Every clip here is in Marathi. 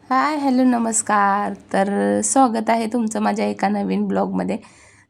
हाय, हॅलो, नमस्कार. तर स्वागत आहे तुमचं माझ्या एका नवीन ब्लॉगमध्ये.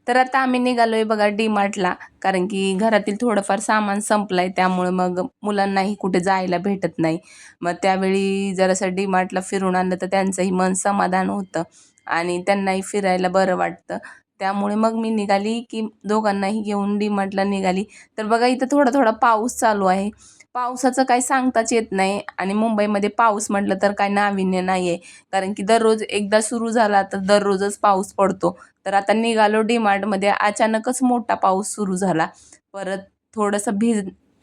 तर आता आम्ही निघालो आहे बघा डीमार्टला, कारण की घरातील थोडंफार सामान संपलं आहे. त्यामुळे मग मुलांनाही कुठे जायला भेटत नाही. मग त्यावेळी जरासं डीमार्टला फिरून आणलं तर त्यांचंही मन समाधान होतं आणि त्यांनाही फिरायला बरं वाटतं. त्यामुळे मग मी निघाली की दोघांनाही घेऊन डीमार्टला निघाली. तर बघा इथं थोडा थोडा पाऊस चालू आहे. पावसाचं काही सांगताच येत नाही आणि मुंबईमध्ये पाऊस म्हटलं तर काही नाविन्य नाही आहे. कारण की दररोज एकदा सुरू झाला तर दररोजच पाऊस पडतो. तर आता निघालो डीमार्टमध्ये, अचानकच मोठा पाऊस सुरू झाला. परत थोडंसं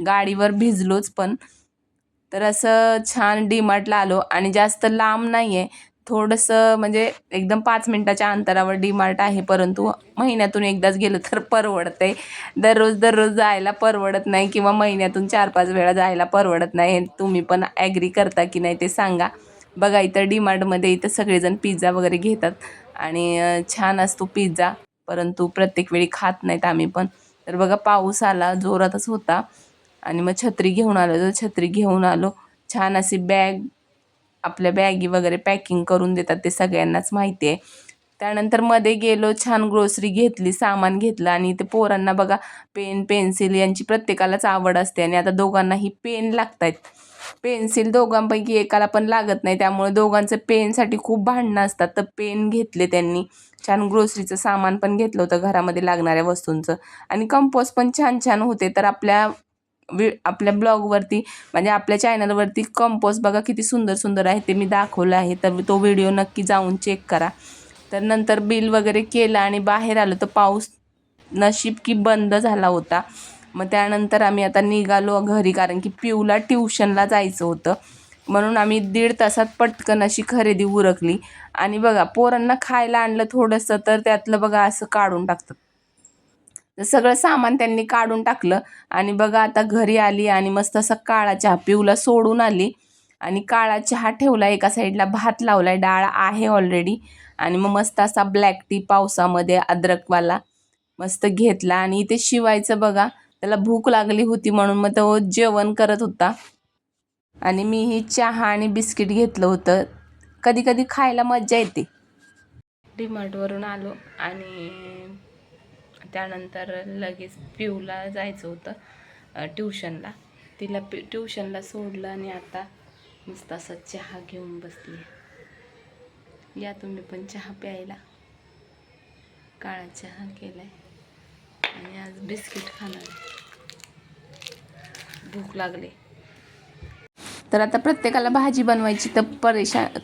गाडीवर भिजलोच पण. तर असं छान डीमार्टला आलो आणि जास्त लांब नाही आहे. थोडंसं म्हणजे एकदम 5 मिनिटाच्या अंतरावर डीमार्ट आहे, परंतु महिन्यातून एकदाच गेलं तर परवडते. दररोज दररोज जायला परवडत नाही किंवा महिन्यातून 4-5 वेळा जायला परवडत नाही. हे तुम्ही पण ॲग्री करता की नाही ते सांगा. बघा इथं डीमार्टमध्ये इथं सगळेजण पिझ्झा वगैरे घेतात आणि छान असतो पिझ्झा, परंतु प्रत्येक वेळी खात नाहीत आम्ही पण. तर बघा पाऊस आला, जोरातच होता आणि मग छत्री घेऊन आलो. तर छत्री घेऊन आलो. छान अशी बॅग, आपल्या बॅगी वगैरे पॅकिंग करून देतात ते सगळ्यांनाच माहिती आहे. त्यानंतर मध्ये गेलो, छान ग्रोसरी घेतली, सामान घेतलं आणि ते पोरांना बघा पेन, पेन्सिल यांची प्रत्येकालाच आवड असते आणि आता दोघांनाही पेन लागत आहेत. पेन्सिल दोघांपैकी एकाला पण लागत नाही, त्यामुळे दोघांचं पेनसाठी खूप भांडणं असतात. तर पेन घेतले त्यांनी. छान ग्रोसरीचं सामान पण घेतलं होतं घरामध्ये लागणाऱ्या वस्तूंचं आणि कंपोज पण छान छान होते. तर आपल्या ब्लॉगवरती म्हणजे आपल्या चॅनलवरती कंपोस्ट बघा किती सुंदर सुंदर आहे, ते मी दाखवलं आहे. तर तो व्हिडिओ नक्की जाऊन चेक करा. तर नंतर बिल वगैरे केलं आणि बाहेर आलो तर पाऊस नशीब की बंद झाला होता. मग त्यानंतर आम्ही आता निघालो घरी, कारण की पिऊला ट्युशनला जायचं होतं. म्हणून आम्ही 1.5 तासात पटकन अशी खरेदी उरकली. आणि बघा पोरांना खायला आणलं थोडंसं तर त्यातलं बघा असं काढून टाकतात. तर सगळं सामान त्यांनी काढून टाकलं आणि बघा आता घरी आली आणि मस्त असा काळा चहा पिऊला सोडून आली आणि काळा चहा ठेवला एका साईडला, भात लावलाय, डाळ आहे ऑलरेडी. आणि मग मस्त असा ब्लॅक टी पावसामध्ये अद्रकवाला मस्त घेतला आणि इथे शिवायचं बघा, त्याला भूक लागली होती म्हणून मग तो जेवण करत होता आणि मीही चहा आणि बिस्किट घेतलं होतं. कधी कधी खायला मज्जा येते. डीमार्टवरून आलो आणि त्यानंतर लगेच पिऊला जायचं होतं ट्युशनला. तिला ट्युशनला सोडलं आणि आता मस्त असा चहा घेऊन बसली. या तुम्ही पण चहा प्यायला. काळा चहा केलाय आणि आज बिस्किट खाणार. भूक लागली. तर आता प्रत्येकाला भाजी बनवायची तर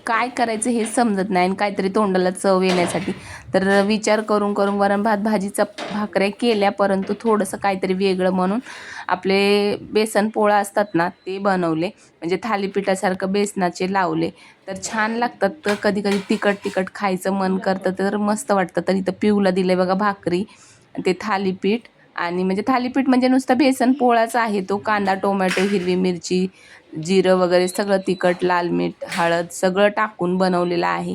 काय करायचं हे समजत नाही आणि काहीतरी तोंडाला चव येण्यासाठी तर विचार करून करून वरण भात भाजीचा भाकऱ्या केल्या, परंतु थोडंसं काहीतरी वेगळं म्हणून आपले बेसन पोळा असतात ना ते बनवले. म्हणजे थालीपीठासारखं बेसनाचे लावले तर छान लागतात. तर कधी कधी तिखट तिखट खायचं मन करतं तर मस्त वाटतं. तर इथं पिऊला दिले बघा भाकरी, ते थालीपीठ. आणि म्हणजे थालीपीठ म्हणजे नुसता बेसन पोळाच आहे तो. कांदा, टोमॅटो, हिरवी मिरची, जिरं वगैरे सगळं तिखट, लाल मीठ, हळद सगळं टाकून बनवलेलं आहे.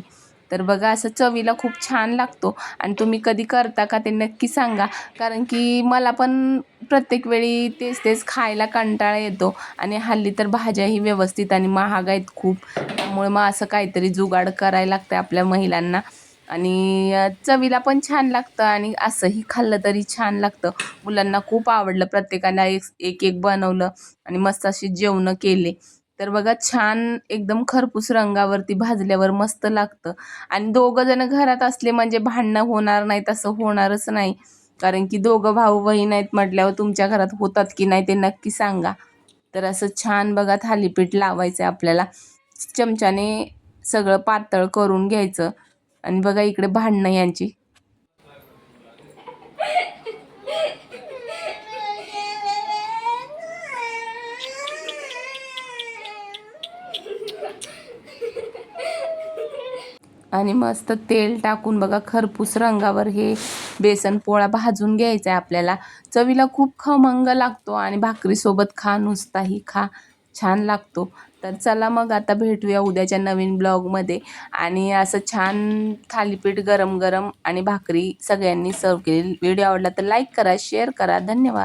तर बघा असं चवीला खूप छान लागतो आणि तुम्ही कधी करता का ते नक्की सांगा. कारण की मला पण प्रत्येक वेळी तेच तेच खायला कंटाळा येतो आणि हल्ली तर भाज्याही व्यवस्थित आणि महाग आहेत खूप. त्यामुळे मग असं काहीतरी जुगाड करायला लागतं आपल्या महिलांना आणि चवीला पण छान लागतं आणि असंही खाल्लं तरी छान लागतं. मुलांना खूप आवडलं, प्रत्येकाला एक एक बनवलं आणि मस्त अशी जेवणं केले. तर बघा छान एकदम खरपूस रंगावरती भाजल्यावर मस्त लागतं. आणि दोघं जण घरात असले म्हणजे भांडणं होणार नाही तसं होणारच नाही. कारण की दोघं भाऊ बहीण आहेत म्हटल्यावर तुमच्या घरात होतात की नाही ते नक्की सांगा. तर असं छान बघा थालीपीठ लावायचं आपल्याला, चमच्याने सगळं पातळ करून घ्यायचं. आणि बघा इकडे भांडणं यांची. आणि मस्त तेल टाकून बघा खरपूस रंगावर हे बेसन पोळा भाजून घ्यायचा आहे आपल्याला. चवीला खूप खमंग लागतो आणि भाकरीसोबत खा, नुसताही खा, छान लागतो. तर चला मग आता भेटूया उद्याच्या नवीन ब्लॉगमध्ये. आणि असं छान थालीपीठ गरम गरम आणि भाकरी सगळ्यांनी सर्व केली. व्हिडिओ आवडला तर लाईक करा, शेअर करा. धन्यवाद.